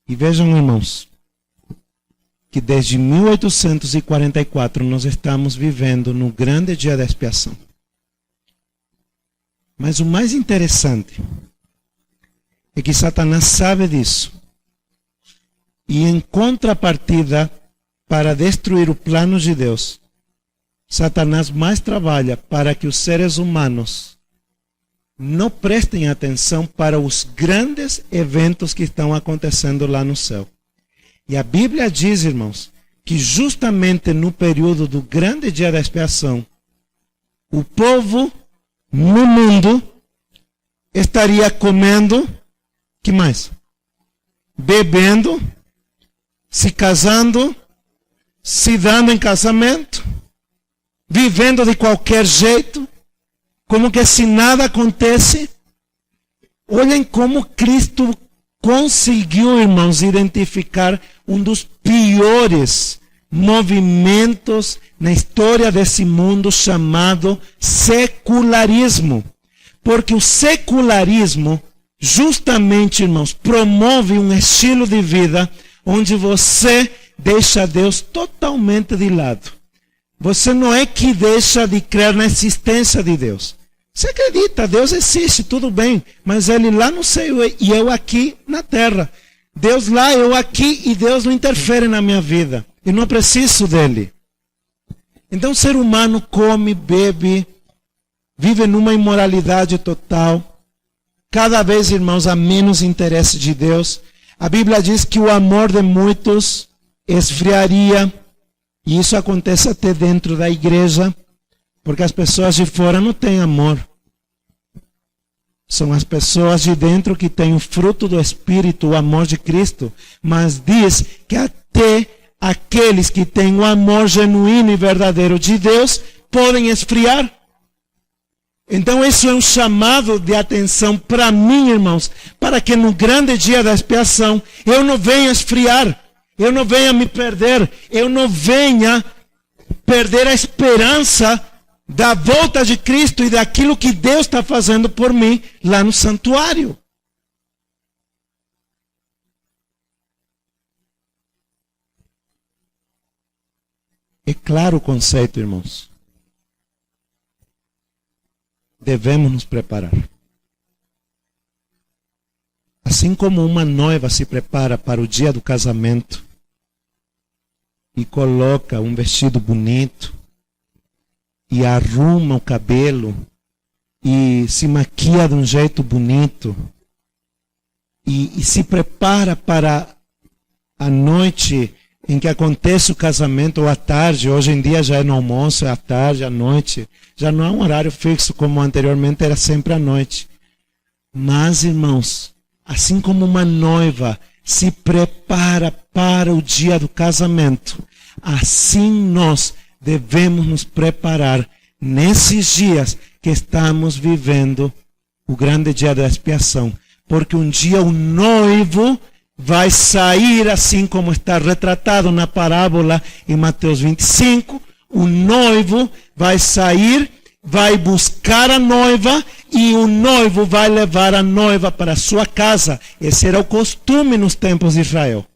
E vejam, irmãos, que desde 1844 nós estamos vivendo no grande dia da expiação. Mas o mais interessante é que Satanás sabe disso. E em contrapartida, para destruir o plano de Deus, Satanás mais trabalha para que os seres humanos não prestem atenção para os grandes eventos que estão acontecendo lá no céu. E a Bíblia diz, irmãos, que justamente no período do grande dia da expiação, o povo no mundo estaria comendo Que mais? Bebendo, se casando, se dando em casamento, vivendo de qualquer jeito, como que se nada acontece. Olhem como Cristo conseguiu, irmãos, identificar um dos piores movimentos na história desse mundo chamado secularismo. Porque o secularismo, justamente, irmãos, promove um estilo de vida onde você deixa Deus totalmente de lado. Você não é que deixa de crer na existência de Deus. Você acredita, Deus existe, tudo bem, mas Ele lá no céu e eu aqui na terra. Deus lá, eu aqui, e Deus não interfere na minha vida. Eu não preciso dele. Então o ser humano come, bebe, vive numa imoralidade total. Cada vez, irmãos, há menos interesse de Deus. A Bíblia diz que o amor de muitos esfriaria. E isso acontece até dentro da igreja. Porque as pessoas de fora não têm amor. São as pessoas de dentro que têm o fruto do Espírito, o amor de Cristo. Mas diz que até aqueles que têm o amor genuíno e verdadeiro de Deus podem esfriar. Então isso é um chamado de atenção para mim, irmãos, para que no grande dia da expiação eu não venha esfriar, eu não venha me perder, eu não venha perder a esperança da volta de Cristo e daquilo que Deus está fazendo por mim lá no santuário. É claro o conceito, irmãos. Devemos nos preparar. Assim como uma noiva se prepara para o dia do casamento e coloca um vestido bonito e arruma o cabelo e se maquia de um jeito bonito e se prepara para a noite em que acontece o casamento, ou à tarde. Hoje em dia já é no almoço, é à tarde, à noite. Já não é um horário fixo, como anteriormente era sempre à noite. Mas, irmãos, assim como uma noiva se prepara para o dia do casamento, assim nós devemos nos preparar nesses dias que estamos vivendo o grande dia da expiação. Porque um dia o noivo vai sair, assim como está retratado na parábola em Mateus 25, o noivo vai sair, vai buscar a noiva e o noivo vai levar a noiva para a sua casa. Esse era o costume nos tempos de Israel.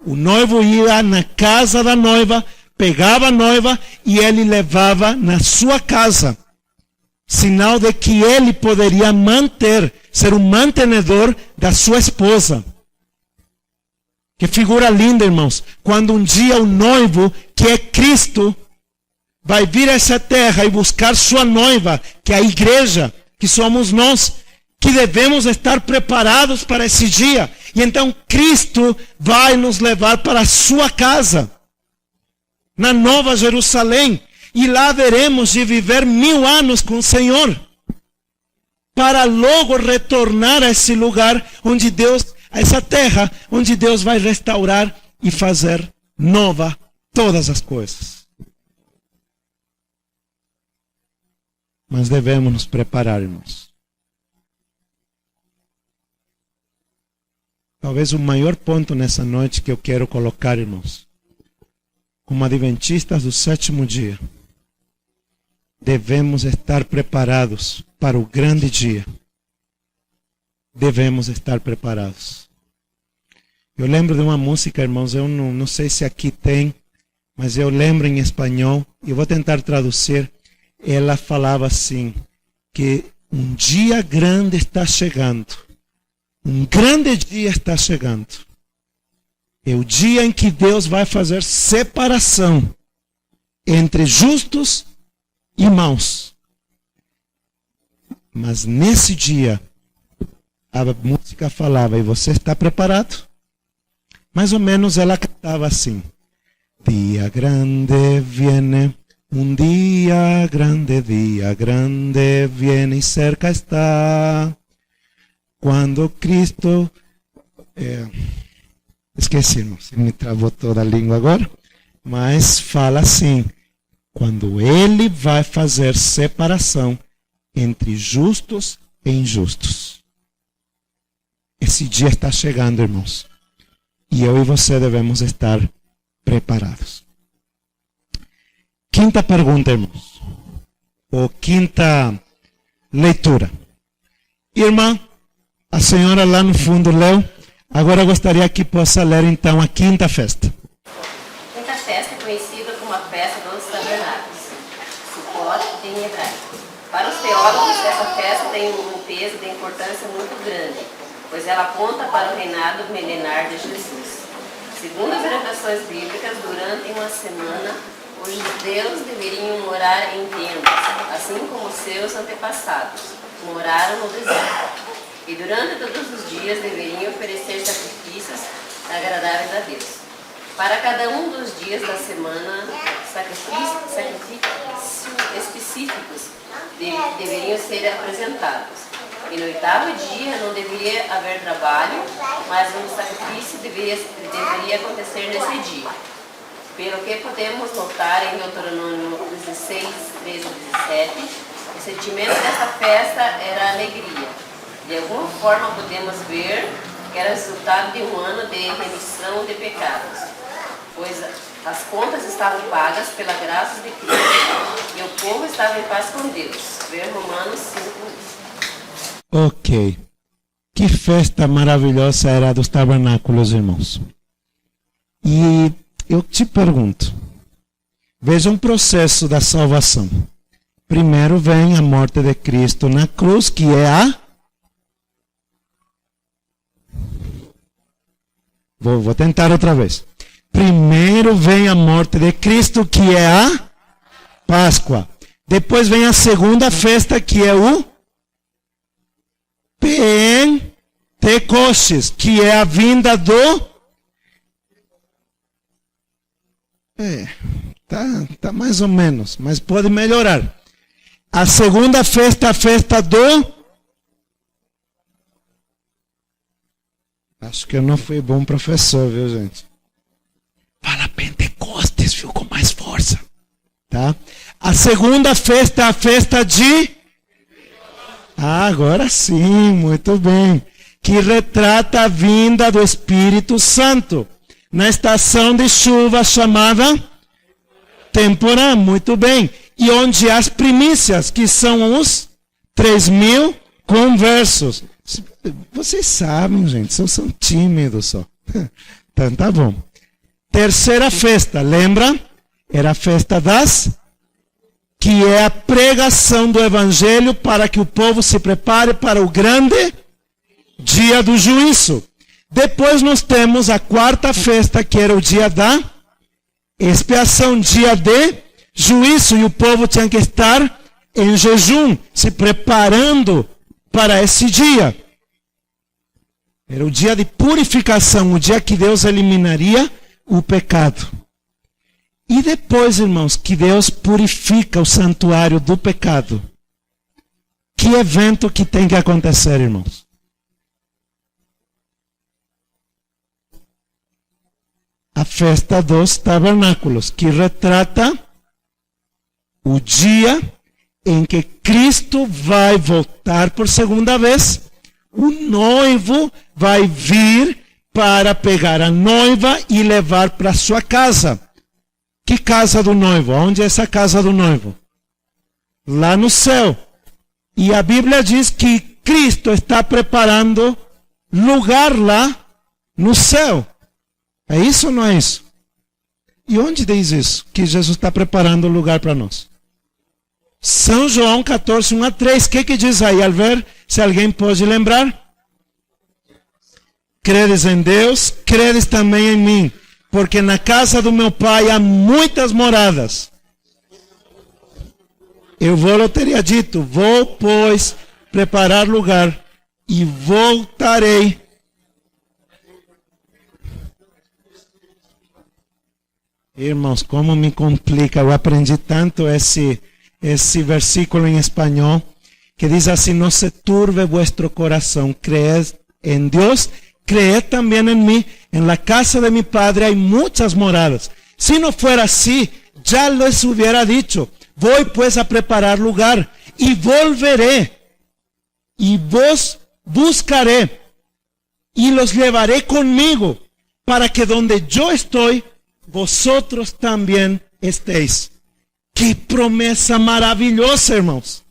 O noivo ia na casa da noiva, pegava a noiva e ele levava na sua casa. Sinal de que ele poderia ser o mantenedor da sua esposa. Que figura linda, irmãos. Quando um dia o noivo, que é Cristo, vai vir a essa terra e buscar sua noiva, que é a igreja, que somos nós, que devemos estar preparados para esse dia. E então Cristo vai nos levar para a sua casa, na Nova Jerusalém. E lá veremos de viver 1000 anos com o Senhor, para logo retornar a esse lugar onde Deus, a essa terra onde Deus vai restaurar e fazer nova todas as coisas. Mas devemos nos preparar, irmãos. Talvez o maior ponto nessa noite que eu quero colocar, irmãos, como adventistas do 7º dia, devemos estar preparados para o grande dia. Devemos estar preparados. Eu lembro de uma música, irmãos, eu não sei se aqui tem, mas eu lembro em espanhol, e vou tentar traduzir. Ela falava assim, que um dia grande está chegando. Um grande dia está chegando. É o dia em que Deus vai fazer separação entre justos e maus. Mas nesse dia, a música falava, e você está preparado? Mais ou menos ela cantava assim: Dia grande viene, um dia grande viene e cerca está. quando Cristo... esqueci, irmão, se me travou toda a língua agora. Mas fala assim, quando Ele vai fazer separação entre justos e injustos. Esse dia está chegando, irmãos. E eu e você devemos estar preparados. Quinta pergunta, irmãos. Ou quinta leitura. Irmã, a senhora lá no fundo leu. Agora eu gostaria que possa ler então a quinta festa. A quinta festa é conhecida como a festa dos tabernáculos, Sukkot em hebraico. Para os teólogos, essa festa tem um peso de importância muito grande, pois ela aponta para o reinado milenar de Jesus. Segundo as orientações bíblicas, durante uma semana, os judeus deveriam morar em tendas, assim como seus antepassados moraram no deserto. E durante todos os dias deveriam oferecer sacrifícios agradáveis a Deus. Para cada um dos dias da semana, sacrifícios específicos deveriam ser apresentados. E no oitavo dia não deveria haver trabalho, mas um sacrifício deveria acontecer nesse dia. Pelo que podemos notar em Deuteronômio 16, 13 e 17, o sentimento dessa festa era alegria. De alguma forma podemos ver que era resultado de um ano de remissão de pecados, pois as contas estavam pagas pela graça de Cristo e o povo estava em paz com Deus. Ver Romanos 5. Ok. Que festa maravilhosa era dos tabernáculos, irmãos. E eu te pergunto, veja um processo da salvação. Primeiro vem a morte de Cristo na cruz, que é a... Vou tentar outra vez. Primeiro vem a morte de Cristo, que é a Páscoa. Depois vem a segunda festa, que é o Pentecostes, que é a vinda do... Tá mais ou menos, mas pode melhorar. A segunda festa, a festa do... Acho que eu não fui bom professor, viu, gente? Fala Pentecostes, viu, com mais força. Tá? A segunda festa é a festa de... agora sim, muito bem. Que retrata a vinda do Espírito Santo. Na estação de chuva chamada temporã, muito bem. E onde as primícias, que são os 3.000 conversos. Vocês sabem, gente, são tímidos só. Então tá bom. Terceira festa, lembra? Era a festa que é a pregação do Evangelho para que o povo se prepare para o grande dia do juízo. Depois nós temos a quarta festa, que era o dia da expiação, dia de juízo, e o povo tinha que estar em jejum, se preparando para esse dia. Era o dia de purificação, o dia que Deus eliminaria o pecado. E depois, irmãos, que Deus purifica o santuário do pecado. Que evento que tem que acontecer, irmãos? A festa dos tabernáculos, que retrata o dia em que Cristo vai voltar por segunda vez. O noivo vai vir para pegar a noiva e levar para sua casa. Que casa do noivo? Onde é essa casa do noivo? Lá no céu. E a Bíblia diz que Cristo está preparando lugar lá no céu. É isso ou não é isso? E onde diz isso? Que Jesus está preparando lugar para nós. São João 14, 1 a 3. O que diz aí? Al ver, se alguém pode lembrar. Credes em Deus, credes também em mim. Porque na casa do meu pai há muitas moradas. Eu vou teria dito, vou, pois, preparar lugar e voltarei. Irmãos, como me complica. Eu aprendi tanto esse versículo em espanhol. que diz assim: não se turbe vuestro corazón, creed en Dios, creed también en mí. En la casa de mi Padre hay muchas moradas. Si no fuera así, ya les hubiera dicho. Voy pues a preparar lugar y volveré y vos buscaré y los llevaré conmigo, para que donde yo estoy, vosotros también estéis. ¡Qué promesa maravillosa, hermanos!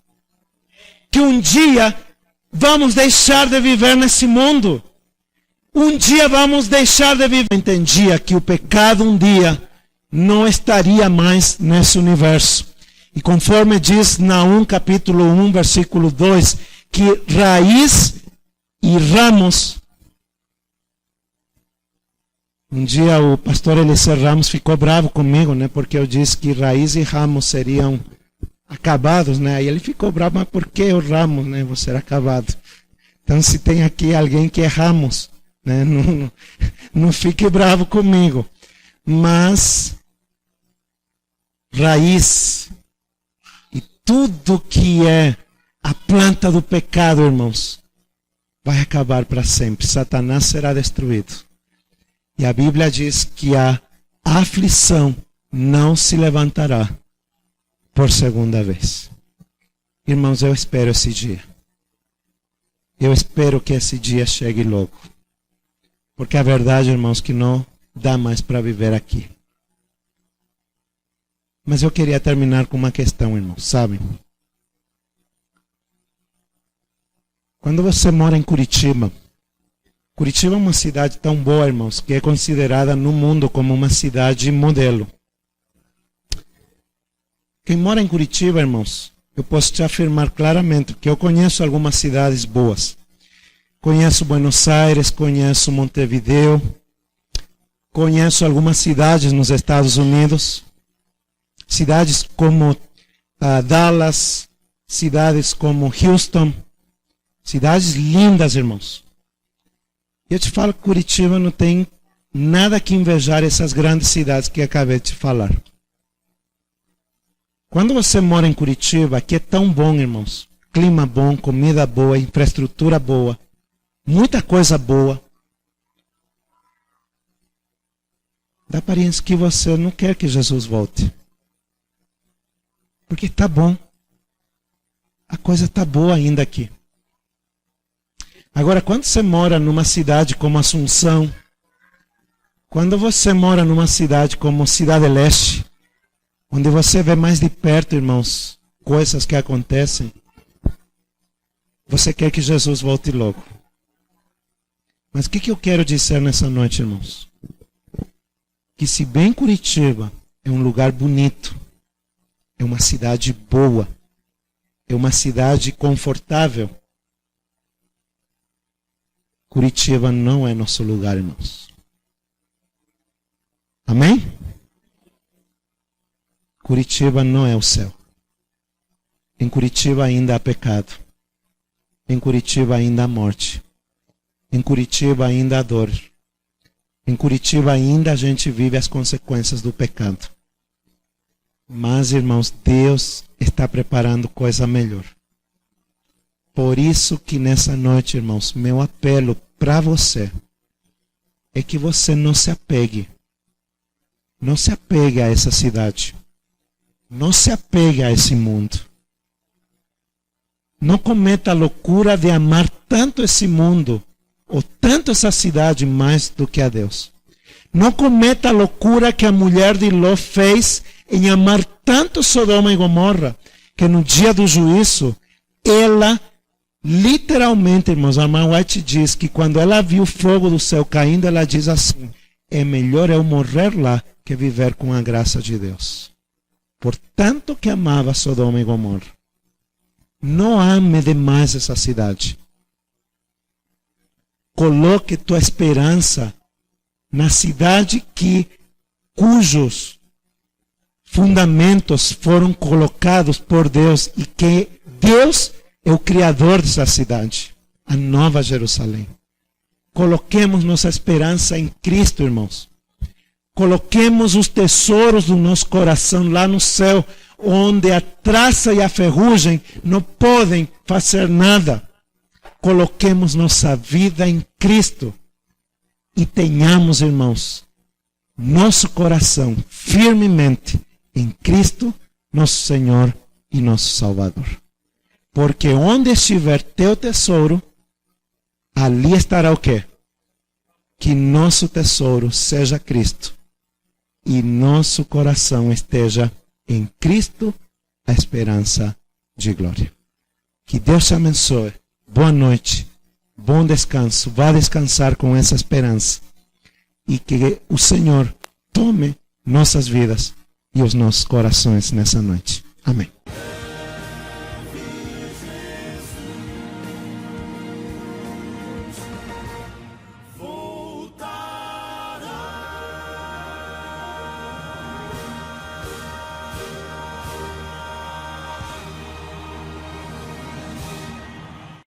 Que um dia vamos deixar de viver nesse mundo. Um dia vamos deixar de viver. Eu entendia que o pecado um dia não estaria mais nesse universo. E conforme diz Naum capítulo 1, versículo 2, que raiz e ramos. Um dia o pastor Eliseu Ramos ficou bravo comigo, né? Porque eu disse que raiz e ramos seriam acabados, né? Aí ele ficou bravo, mas por que o ramo, né? Vou ser acabado. Então, se tem aqui alguém que é ramos, né? Não fique bravo comigo. Mas raiz e tudo que é a planta do pecado, irmãos, vai acabar para sempre. Satanás será destruído. E a Bíblia diz que a aflição não se levantará por segunda vez. Irmãos, eu espero esse dia. Eu espero que esse dia chegue logo. Porque a verdade, irmãos, que não dá mais para viver aqui. Mas eu queria terminar com uma questão, irmãos. Sabem? Quando você mora em Curitiba, Curitiba é uma cidade tão boa, irmãos, que é considerada no mundo como uma cidade modelo. Quem mora em Curitiba, irmãos, eu posso te afirmar claramente que eu conheço algumas cidades boas. Conheço Buenos Aires, conheço Montevideo, conheço algumas cidades nos Estados Unidos, cidades como Dallas, cidades como Houston, cidades lindas, irmãos. Eu te falo que Curitiba não tem nada que invejar essas grandes cidades que acabei de te falar. Quando você mora em Curitiba, aqui é tão bom, irmãos. Clima bom, comida boa, infraestrutura boa, muita coisa boa. Dá aparência que você não quer que Jesus volte. Porque está bom. A coisa está boa ainda aqui. Agora, quando você mora numa cidade como Assunção, quando você mora numa cidade como Cidade Leste, onde você vê mais de perto, irmãos, coisas que acontecem, você quer que Jesus volte logo. Mas o que eu quero dizer nessa noite, irmãos? Que se bem Curitiba é um lugar bonito, é uma cidade boa, é uma cidade confortável, Curitiba não é nosso lugar, irmãos. Amém? Curitiba não é o céu. Em Curitiba ainda há pecado. Em Curitiba ainda há morte. Em Curitiba ainda há dor. Em Curitiba ainda a gente vive as consequências do pecado. Mas, irmãos, Deus está preparando coisa melhor. Por isso que nessa noite, irmãos, meu apelo para você é que você não se apegue. Não se apegue a essa cidade. Não se apegue a esse mundo. Não cometa a loucura de amar tanto esse mundo ou tanto essa cidade mais do que a Deus. Não cometa a loucura que a mulher de Ló fez em amar tanto Sodoma e Gomorra, que no dia do juízo, ela literalmente, irmãos, a irmã White diz que quando ela viu o fogo do céu caindo, ela diz assim: é melhor eu morrer lá que viver com a graça de Deus. Por tanto que amava Sodoma e Gomorra. Não ame demais essa cidade. Coloque tua esperança na cidade cujos fundamentos foram colocados por Deus e que Deus é o Criador dessa cidade, a Nova Jerusalém. Coloquemos nossa esperança em Cristo, irmãos. Coloquemos os tesouros do nosso coração lá no céu, onde a traça e a ferrugem não podem fazer nada. Coloquemos nossa vida em Cristo e tenhamos, irmãos, nosso coração firmemente em Cristo, nosso Senhor e nosso Salvador. Porque onde estiver teu tesouro, ali estará o quê? Que nosso tesouro seja Cristo e nosso coração esteja em Cristo, a esperança de glória. Que Deus te abençoe. Boa noite, bom descanso. Vá descansar com essa esperança. E que o Senhor tome nossas vidas e os nossos corações nessa noite. Amém.